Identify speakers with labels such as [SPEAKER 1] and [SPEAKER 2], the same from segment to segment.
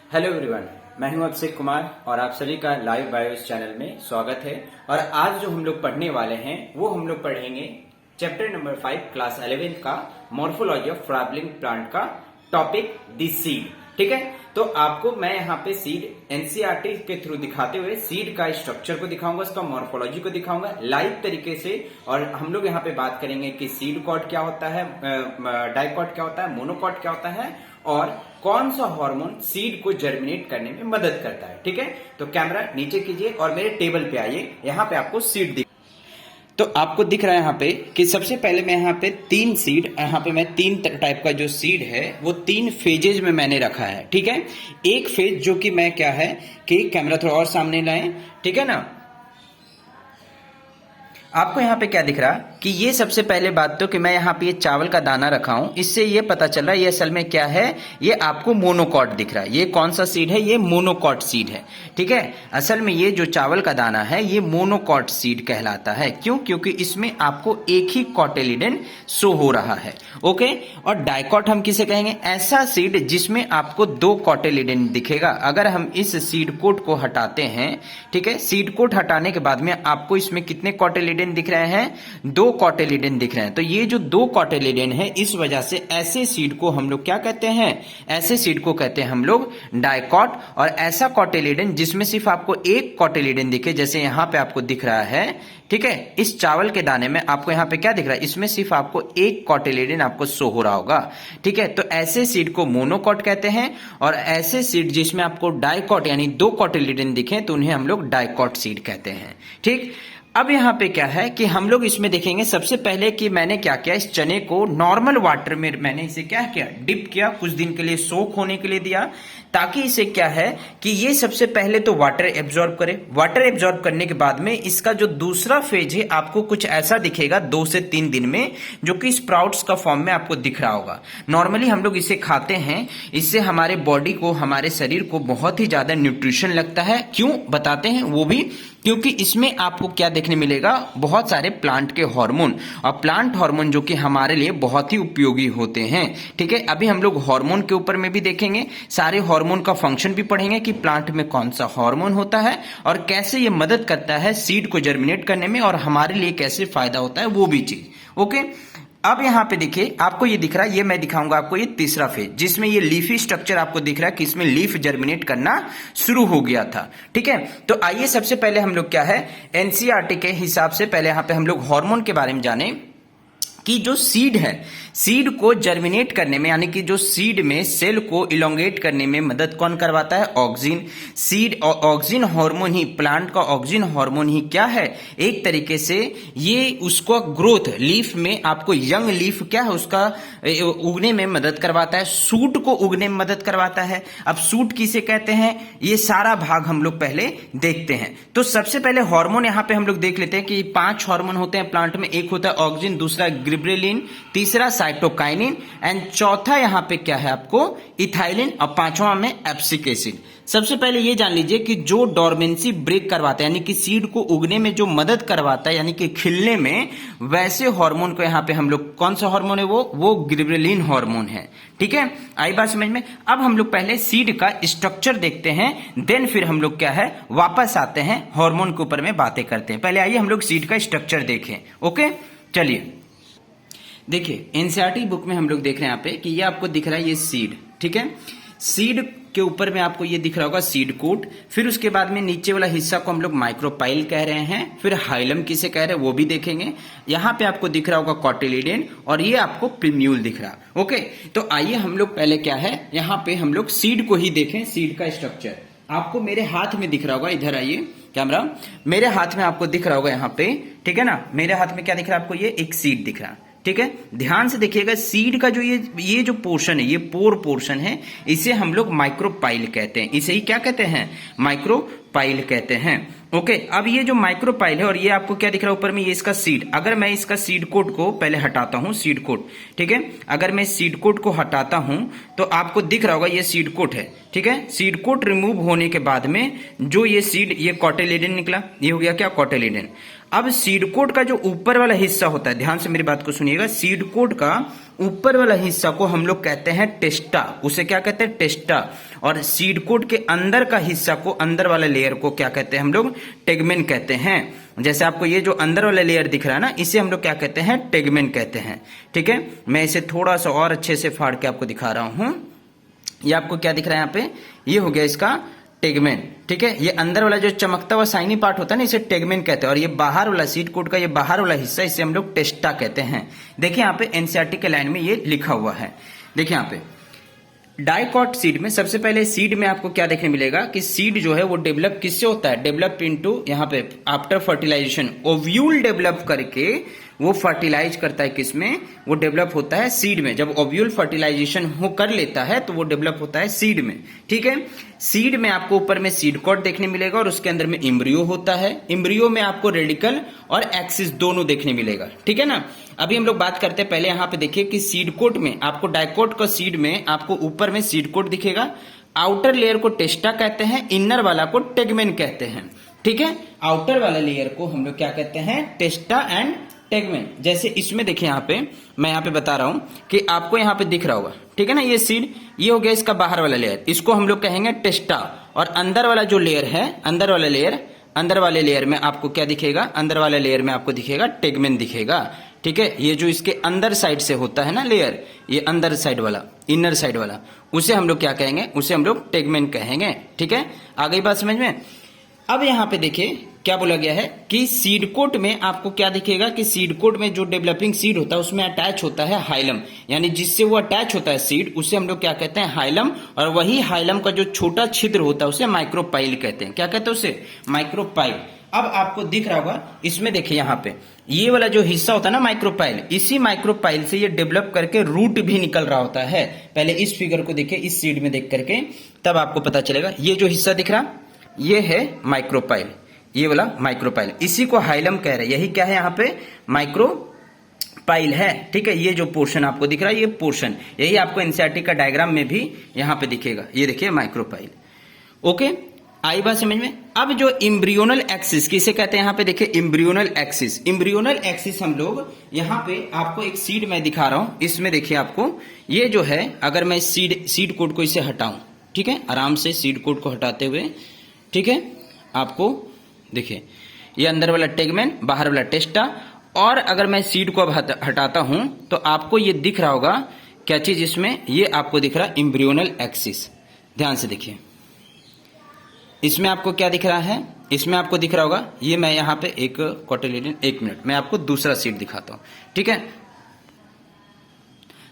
[SPEAKER 1] Hello everyone, मैं हूं अभिषेक कुमार और आप सभी का लाइव बायो इस चैनल में स्वागत है। और आज जो हम लोग पढ़ने वाले हैं वो हम लोग पढ़ेंगे चैप्टर नंबर 5 क्लास 11 का मॉर्फोलॉजी ऑफ फ्लावरिंग प्लांट का टॉपिक दी सीड। ठीक है, तो आपको मैं यहाँ पे सीड एनसीईआरटी के थ्रू दिखाते हुए सीड का स्ट्रक्चर को दिखाऊंगा, उसका मॉर्फोलॉजी को दिखाऊंगा लाइव तरीके से। और हम लोग यहाँ पे बात करेंगे कि सीड कॉट क्या होता है, डाइकॉट क्या होता है, मोनोकॉट क्या होता है और कौन सा हार्मोन सीड को जर्मिनेट करने में मदद करता है। ठीक है, तो कैमरा नीचे कीजिए और मेरे टेबल पे आइए। यहाँ पे आपको सीड दिख, तो आपको दिख रहा है यहाँ पे कि सबसे पहले मैं यहाँ पे तीन सीड, यहाँ पे मैं तीन टाइप का जो सीड है वो तीन फेजेज में मैंने रखा है। ठीक है, एक फेज जो कि मैं क्या है कि कैमरा थोड़ा और सामने लाएं, ठीक है ना। आपको यहाँ पे क्या दिख रहा कि ये सबसे पहले बात तो कि मैं यहाँ पे ये चावल का दाना रखा हूं, इससे ये पता चल रहा है ये असल में क्या है, ये आपको मोनोकॉट दिख रहा है। ये कौन सा सीड है, ये मोनोकॉट सीड है। ठीक है, असल में ये जो चावल का दाना है ये मोनोकॉट सीड कहलाता है। क्यों? क्योंकि इसमें आपको एक ही कॉटिलिडन शो हो रहा है। ओके, और डाइकॉट हम किसे कहेंगे? ऐसा सीड जिसमें आपको दो कॉटिलिडन दिखेगा। अगर हम इस सीड कोट को हटाते हैं, ठीक है, सीड कोट हटाने के बाद में आपको इसमें कितने कॉटिलिडन दिख रहे हैं? दो कॉटिलिडन दिख रहे हैं। तो ये जो दो कॉटिलिडन है, इस वजह से ऐसे सीड को हम लोग क्या कहते हैं? ऐसे सीड को कहते हैं हम लोग डाइकॉट। और ऐसा कॉटिलिडन जिसमें सिर्फ आपको एक कॉटिलिडन दिखे, जैसे यहां पे आपको दिख रहा है, ठीक है, इस चावल के दाने में आपको यहाँ पे क्या दिख रहा है? इसमें सिर्फ आपको एक कॉटिलिडन आपको शो हो रहा होगा। ठीक है, तो ऐसे सीड को मोनोकॉट कहते हैं। और ऐसे सीड जिसमें आपको डाइकॉट यानी दो कॉटिलिडन दिखे तो उन्हें हम लोग डाइकॉट सीड कहते हैं। ठीक, अब यहाँ पे क्या है कि हम लोग इसमें देखेंगे सबसे पहले कि मैंने क्या किया, इस चने को नॉर्मल वाटर में मैंने इसे क्या किया, डिप किया, कुछ दिन के लिए सोक होने के लिए दिया, ताकि इसे क्या है कि ये सबसे पहले तो वाटर एब्जॉर्ब करे। वाटर एब्जॉर्ब करने के बाद में इसका जो दूसरा फेज है आपको कुछ ऐसा दिखेगा 2 से 3 दिन में, जो कि स्प्राउट्स का फॉर्म में आपको दिख रहा होगा। नॉर्मली हम लोग इसे खाते हैं, इससे हमारे बॉडी को, हमारे शरीर को बहुत ही ज्यादा न्यूट्रिशन लगता है। क्यों बताते हैं? वो भी क्योंकि इसमें आपको क्या देखने मिलेगा, बहुत सारे प्लांट के हार्मोन, और प्लांट हार्मोन जो कि हमारे लिए बहुत ही उपयोगी होते हैं। ठीक है, अभी हम लोग हार्मोन के ऊपर में भी देखेंगे, सारे हार्मोन का फंक्शन भी पढ़ेंगे कि प्लांट में कौन सा हार्मोन होता है और कैसे ये मदद करता है सीड को जर्मिनेट करने में और हमारे लिए कैसे फायदा होता है, वो भी चीज। ओके, अब यहां पे देखिए आपको ये दिख रहा है, ये मैं दिखाऊंगा आपको ये तीसरा फेज, जिसमें ये लीफी स्ट्रक्चर आपको दिख रहा है कि इसमें लीफ जर्मिनेट करना शुरू हो गया था। ठीक है, तो आइए सबसे पहले हम लोग क्या है, एनसीईआरटी के हिसाब से पहले यहां पे हम लोग हार्मोन के बारे में जाने कि जो सीड है, सीड को जर्मिनेट करने में यानी कि जो सीड में सेल को इलोंगेट करने में मदद कौन करवाता है? ऑक्सिन। सीड ऑक्सिन हार्मोन ही, प्लांट का ऑक्सिन हार्मोन ही क्या है, एक तरीके से ये उसको ग्रोथ, लीफ में आपको यंग लीफ क्या है उसका उगने में मदद करवाता है, सूट को उगने में मदद करवाता है। अब सूट किसे कहते हैं, ये सारा भाग हम लोग पहले देखते हैं। तो सबसे पहले हार्मोन यहां पे हम लोग देख लेते हैं कि 5 हार्मोन होते हैं प्लांट में। एक होता है ऑक्सिन, दूसरा गिबरेलिन, तीसरा साइटोकाइनिन एंड चौथा यहां पे क्या है आपको इथाइलिन, और पांचवा में एब्सिक एसिड। सबसे पहले ये जान लीजिए कि जो डोरमेंसी ब्रेक करवाता है यानी कि सीड को उगने में जो मदद करवाता है यानी कि खिलने में, वैसे हार्मोन को यहां पे हम लोग, कौन सा हार्मोन है वो गिबरेलिन हार्मोन है। ठीक है, आई बात समझ में। अब हम लोग पहले सीड का स्ट्रक्चर देखते हैं, देन फिर हम लोग क्या है वापस आते हैं हार्मोन के ऊपर में बातें करते हैं। पहले आइए हम लोग सीड का स्ट्रक्चर देखें। ओके, चलिए देखिए एनसीईआरटी बुक में हम लोग देख रहे हैं यहाँ पे कि ये आपको दिख रहा है ये सीड। ठीक है, सीड के ऊपर में आपको ये दिख रहा होगा सीड कोट, फिर उसके बाद में नीचे वाला हिस्सा को हम लोग माइक्रोपाइल कह रहे हैं, फिर हाइलम किसे कह रहे हैं वो भी देखेंगे। यहाँ पे आपको दिख रहा होगा कॉटिलिडन और ये आपको प्रिम्यूल दिख रहा। ओके, तो आइए हम लोग पहले क्या है यहाँ पे हम लोग सीड को ही देखें, सीड का स्ट्रक्चर आपको मेरे हाथ में दिख रहा होगा। इधर आइए कैमरा, मेरे हाथ में आपको दिख रहा होगा यहाँ पे, ठीक है ना, मेरे हाथ में क्या दिख रहा है आपको, ये एक सीड दिख रहा है। ठीक है, ध्यान से देखिएगा, सीड का जो ये जो पोर्शन है, ये पोर पोर्शन है, इसे हम लोग माइक्रोपाइल कहते हैं। इसे ही क्या कहते हैं? माइक्रोपाइल कहते हैं। ओके, अब ये जो माइक्रोपाइल है और ये आपको क्या दिख रहा है ऊपर में, ये इसका सीड। अगर मैं इसका सीड कोट को पहले हटाता हूं, सीड कोट, ठीक है, अगर मैं सीड कोट को हटाता हूं तो आपको दिख रहा होगा ये सीड कोट है। ठीक है, सीड कोट रिमूव होने के बाद में जो ये सीड, ये कॉटिलिडन निकला, ये हो गया क्या? कॉटिलिडन। अब सीड कोट का जो ऊपर वाला हिस्सा होता है, ध्यान से मेरी बात को सुनिएगा, सीड कोट का ऊपर वाला हिस्सा को हम लोग कहते हैं टेस्टा, उसे क्या कहते हैं, टेस्टा। और सीड कोट के अंदर का हिस्सा को, अंदर वाला लेयर को क्या कहते हैं हम लोग, टेगमेन कहते हैं। जैसे आपको ये जो अंदर वाला लेयर दिख रहा है ना, इसे हम लोग क्या कहते हैं, टेगमेन कहते हैं। ठीक है, मैं इसे थोड़ा सा और अच्छे से फाड़ के आपको दिखा रहा हूं। ये आपको क्या दिख रहा है यहाँ पे, ये हो गया इसका टेगमेन। ठीक है, ये अंदर वाला जो चमकता हुआ शाइनी पार्ट होता है ना, इसे टेगमेन कहते हैं। और ये बाहर वाला सीड कोट का ये बाहर वाला हिस्सा, इसे हम लोग टेस्टा कहते हैं। देखिए यहाँ पे एनसीईआरटी के लाइन में ये लिखा हुआ है। देखिए यहाँ पे डाइकॉट सीड में सबसे पहले सीड में आपको क्या देखने मिलेगा कि सीड जो है वो डेवलप किससे होता है, डेवलप इनटू, यहाँ पे आफ्टर फर्टिलाइजेशन ओव्यूल डेवलप करके वो फर्टिलाइज करता है, किसमें, वो डेवलप होता है सीड में। जब ओव्यूल फर्टिलाइजेशन हो कर लेता है तो वो डेवलप होता है सीड में। ठीक है, सीड में आपको ऊपर में सीड कॉर्ड देखने मिलेगा और उसके अंदर में इम्ब्रियो होता है। इम्ब्रियो में आपको रेडिकल और एक्सिस दोनों देखने मिलेगा। ठीक है ना, अभी हम लोग बात करते हैं, पहले यहाँ पे देखिए कि सीड कोट में आपको, डाइकोट का सीड में आपको ऊपर में सीड कोट दिखेगा, आउटर लेयर को टेस्टा कहते हैं, इनर वाला को टेगमेन कहते हैं। ठीक है, आउटर वाला लेयर को हम लोग क्या कहते हैं, टेस्टा एंड टेगमेन। जैसे इसमें देखिए यहाँ पे मैं यहाँ पे बता रहा हूं कि आपको यहाँ पे दिख रहा होगा, ठीक है ना, ये सीड, ये हो गया इसका बाहर वाला लेयर, इसको हम लोग कहेंगे टेस्टा। और अंदर वाला जो लेयर है, अंदर वाला लेयर, अंदर वाले लेयर में आपको क्या दिखेगा, अंदर वाले लेयर में आपको दिखेगा टेगमेन दिखेगा। ठीक है, ये जो इसके अंदर साइड से होता है ना लेयर, ये अंदर साइड वाला, इनर साइड वाला, उसे हम लोग क्या कहेंगे, उसे हम लोग टेगमेन कहेंगे। ठीक है, आ गई बात समझ में। अब यहाँ पे देखिए क्या बोला गया है कि सीड कोट में आपको क्या दिखेगा कि सीड कोट में जो डेवलपिंग सीड होता है उसमें अटैच होता है हाइलम, यानी जिससे वो अटैच होता है सीड, उसे हम लोग क्या कहते हैं, हाइलम। और वही हाइलम का जो छोटा छिद्र होता है उसे माइक्रोपाइल कहते हैं। क्या कहते हैं उसे, माइक्रोपाइल। अब आपको दिख रहा होगा इसमें, देखिए यहाँ पे ये वाला जो हिस्सा होता है ना माइक्रोपाइल, इसी माइक्रोपाइल से ये डेवलप करके रूट भी निकल रहा होता है। पहले इस फिगर को देखिए, इस सीड में देख करके, तब आपको पता चलेगा। ये जो हिस्सा दिख रहा, ये है माइक्रोपाइल, ये वाला माइक्रोपाइल, इसी को हाइलम कह रहे हैं। यही क्या है यहाँ पे, माइक्रोपाइल है। ठीक है, ये जो पोर्शन आपको दिख रहा है, ये पोर्शन, यही आपको एनसीईआरटी का डायग्राम में भी यहाँ पे दिखेगा। ये देखिए माइक्रोपाइल। ओके, आई बात समझ में। अब जो इम्ब्रियोनल एक्सिस, किसे कहते हैं, यहाँ पे देखिए इम्ब्रियोनल एक्सिस। इम्ब्रियोनल एक्सिस हम लोग यहाँ पे आपको एक सीड में दिखा रहा हूं, इसमें देखिए आपको ये जो है, अगर मैं सीड कोड को इसे हटाऊं, ठीक है, आराम से सीड कोड को हटाते हुए, ठीक है, आपको देखिए ये अंदर वाला टेगमेन, बाहर वाला टेस्टा। और अगर मैं सीड को अब हटाता हूं तो आपको ये दिख रहा होगा क्या चीज, इसमें ये आपको दिख रहा इम्ब्रियोनल एक्सिस। ध्यान से देखिए, इसमें आपको क्या दिख रहा है, इसमें आपको दिख रहा होगा, ये मैं यहाँ पे एक कोटिलिडन, एक मिनट मैं आपको दूसरा सीड दिखाता हूं। ठीक है,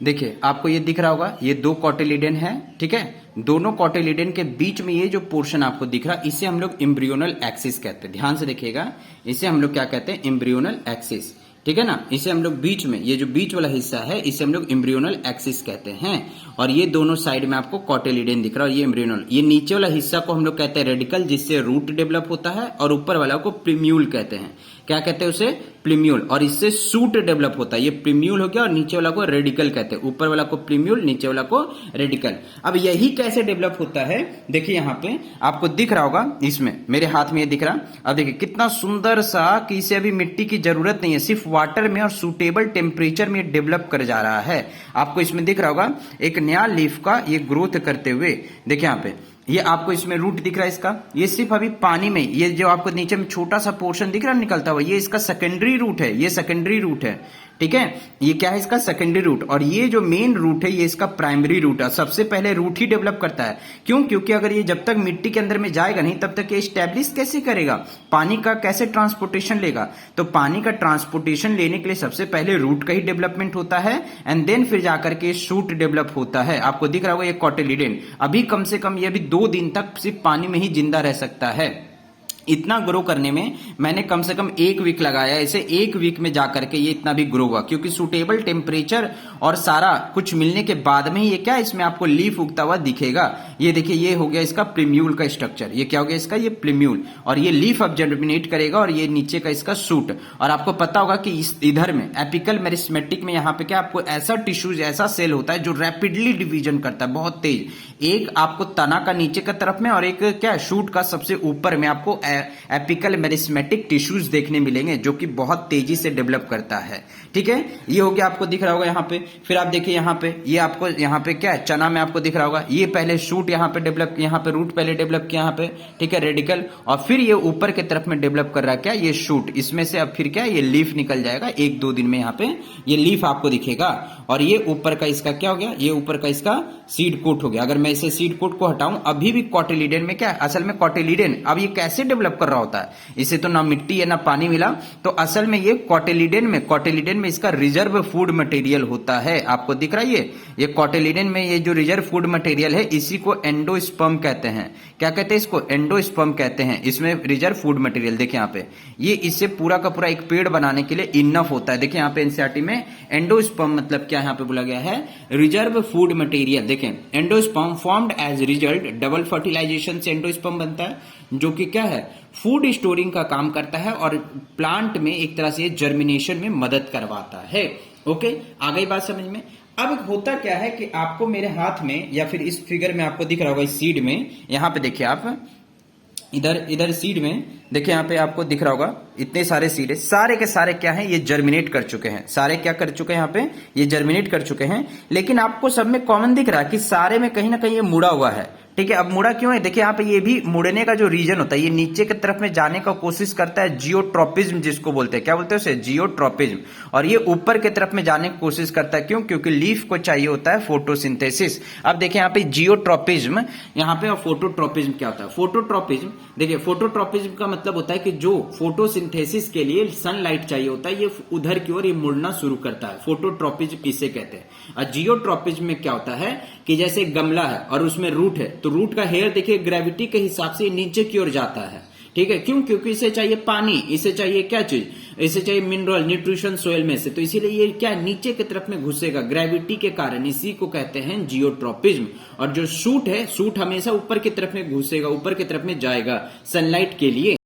[SPEAKER 1] देखिए आपको ये दिख रहा होगा, ये दो कोटिलिडन है। ठीक है, दोनों कोटिलिडन के बीच में ये जो पोर्शन आपको दिख रहा, इसे हम लोग इम्ब्रियोनल एक्सिस कहते हैं। ध्यान से देखिएगा, इसे हम लोग क्या कहते हैं, इम्ब्रियोनल एक्सिस। ठीक है ना, इसे हम लोग बीच में, ये जो बीच वाला हिस्सा है, इसे हम लोग इम्ब्रियोनल एक्सिस कहते हैं। और ये दोनों साइड में आपको कोटिलिडन दिख रहा है, और ये इम्ब्रियोनल। ये नीचे वाला हिस्सा को हम लोग कहते हैं रेडिकल, जिससे रूट डेवलप होता है, और ऊपर वाला को प्रीम्यूल कहते हैं। क्या कहते हैं उसे, प्रीम्यूल। और इससे सूट डेवलप होता है, ये प्रीम्यूल हो गया, और नीचे वाला को रेडिकल कहते हैं। ऊपर वाला को प्रीम्यूल, नीचे वाला को रेडिकल। अब यही कैसे डेवलप होता है, देखिए यहाँ पे आपको दिख रहा होगा, इसमें मेरे हाथ में ये दिख रहा। अब देखिए कितना सुंदर सा, कि इसे अभी मिट्टी की जरूरत नहीं है, सिर्फ वाटर में और सूटेबल टेम्परेचर में डेवलप कर जा रहा है। आपको इसमें दिख रहा होगा एक नया लीफ का ये ग्रोथ करते हुए। देखिए यहाँ पे ये आपको इसमें रूट दिख रहा है इसका, ये सिर्फ अभी पानी में, ये जो आपको नीचे में छोटा सा पोर्शन दिख रहा है निकलता हुआ, ये इसका सेकेंडरी रूट है, ये सेकेंडरी रूट है। ठीक है, ये क्या है, इसका सेकेंडरी रूट। और ये जो मेन रूट है, ये इसका प्राइमरी रूट है। सबसे पहले रूट ही डेवलप करता है। क्यों, क्योंकि अगर ये जब तक मिट्टी के अंदर में जाएगा नहीं, तब तक ये स्टैब्लिश कैसे करेगा, पानी का कैसे ट्रांसपोर्टेशन लेगा। तो पानी का ट्रांसपोर्टेशन लेने के लिए सबसे पहले रूट का ही डेवलपमेंट होता है, एंड देन फिर जाकर के शूट डेवलप होता है। आपको दिख रहा होगा ये कोटिलिडन, अभी कम से कम ये अभी 2 दिन तक सिर्फ पानी में ही जिंदा रह सकता है। इतना ग्रो करने में मैंने कम से कम 1 वीक लगाया, इसे 1 वीक में जाकर के ये इतना भी ग्रो हुआ, क्योंकि सूटेबल टेम्परेचर और सारा कुछ मिलने के बाद में ही ये क्या, इसमें आपको लीफ उगता हुआ दिखेगा। ये देखिए, ये हो गया इसका प्रीम्यूल का स्ट्रक्चर, ये क्या हो गया इसका, ये प्रीम्यूल। और ये लीफ अब जर्मिनेट करेगा, और ये नीचे का इसका सूट। और आपको पता होगा कि इधर में एपिकल मेरिस्मेटिक में यहाँ पे क्या, आपको ऐसा टिश्यूज, ऐसा सेल होता है जो रैपिडली डिवीजन करता है, बहुत तेज। एक आपको तना का नीचे का तरफ में, और एक क्या, शूट का सबसे ऊपर में आपको एपिकल मेरिस्मेटिक टिश्यूज देखने मिलेंगे जो कि बहुत तेजी से डेवलप करता है। ठीक है, ये हो गया, आपको दिख रहा होगा यहाँ पे। फिर आप देखिए यहाँ पे, ये आपको यहाँ पे क्या है, चना में आपको दिख रहा होगा, ये पहले शूट यहाँ पे डेवलप, यहाँ पे रूट पहले डेवलप किया यहाँ पे, ठीक है, रेडिकल, और फिर ये ऊपर की तरफ में डेवलप कर रहा है क्या, ये शूट, इसमें से अब फिर क्या, ये लीफ निकल जाएगा 1-2 दिन में, यहाँ पे ये लीफ आपको दिखेगा। और ये ऊपर का इसका क्या हो गया, ये ऊपर का इसका सीड कोट हो गया। अगर मैं इसे सीड कोट को हटाऊं, अभी भी कॉटिलीडन में क्या है, असल में कॉटिलीडन अब ये कैसे डेवलप कर रहा होता है, इसे तो ना मिट्टी है ना पानी मिला, तो असल में ये कॉटिलीडन में इसका रिजर्व फूड मटेरियल होता है। आपको दिख रहा है ये कॉटिलीडन में ये जो रिजर्व फूड मटेरियल है, इसी को एंडोस्पर्म कहते हैं। क्या कहते हैं इसको, एंडोस्पर्म कहते हैं। इसमें रिजर्व फूड मटेरियल देखिए यहाँ पे, ये इससे पूरा का पूरा एक पेड़ बनाने के लिए इनफ होता है। देखिए यहाँ पे एनसीईआरटी में एंडोस्पर्म मतलब क्या यहाँ पे बोला गया है, रिजर्व फूड मटेरियल। देखें, endosperm formed as result double fertilization से एंडोस्पर्म बनता है, जो कि क्या है, फूड स्टोरिंग का काम करता है और प्लांट में एक तरह से जर्मिनेशन में मदद करवाता है। ओके, आ गई बात समझ में। अब होता क्या है कि आपको मेरे हाथ में या फिर इस फिगर में आपको दिख रहा होगा, इस सीड में, यहां पे देखिए आप, इधर सीड में देखिए, यहाँ पे आपको दिख रहा होगा इतने सारे सीड है, सारे के सारे क्या हैं, ये जर्मिनेट कर चुके हैं। सारे क्या कर चुके हैं, यहाँ पे ये जर्मिनेट कर चुके हैं। लेकिन आपको सब में कॉमन दिख रहा है कि सारे में कहीं ना कहीं ये मुड़ा हुआ है। ठीक है, अब मुड़ा क्यों है, देखिए यहाँ पे ये भी मुड़ने का जो रीजन होता है, ये नीचे की तरफ में जाने का कोशिश करता है, जियोट्रोपिज्म जिसको बोलते हैं। क्या बोलते हैं उसे, जियोट्रोपिज्म। और ये ऊपर की तरफ में जाने की कोशिश करता है, क्यों, क्योंकि लीफ को चाहिए होता है फोटोसिंथेसिस। अब देखिए यहाँ पे जियोट्रोपिज्म यहाँ पे, और फोटोट्रोपिज्म क्या होता है, फोटोट्रोपिज्म, देखिए फोटोट्रोपिज्म का मतलब होता है कि जो फोटोसिंथेसिस के लिए सनलाइट चाहिए होता है, ये उधर की ओर ये मुड़ना शुरू करता है। फोटोट्रोपिज्म किसे कहते हैं। और जियोट्रोपिज्म में क्या होता है कि जैसे गमला है और उसमें रूट है, तो रूट का हेयर देखिए ग्रेविटी के हिसाब से नीचे की ओर जाता है। ठीक है, क्यों, क्योंकि इसे चाहिए पानी, इसे चाहिए क्या चीज, इसे चाहिए मिनरल न्यूट्रिशन सोयल में से, तो इसीलिए ये क्या नीचे की तरफ में घुसेगा ग्रेविटी के कारण, इसी को कहते हैं जियोट्रोपिज्म। और जो शूट है, शूट हमेशा ऊपर की तरफ में घुसेगा, ऊपर की तरफ में जाएगा सनलाइट के लिए।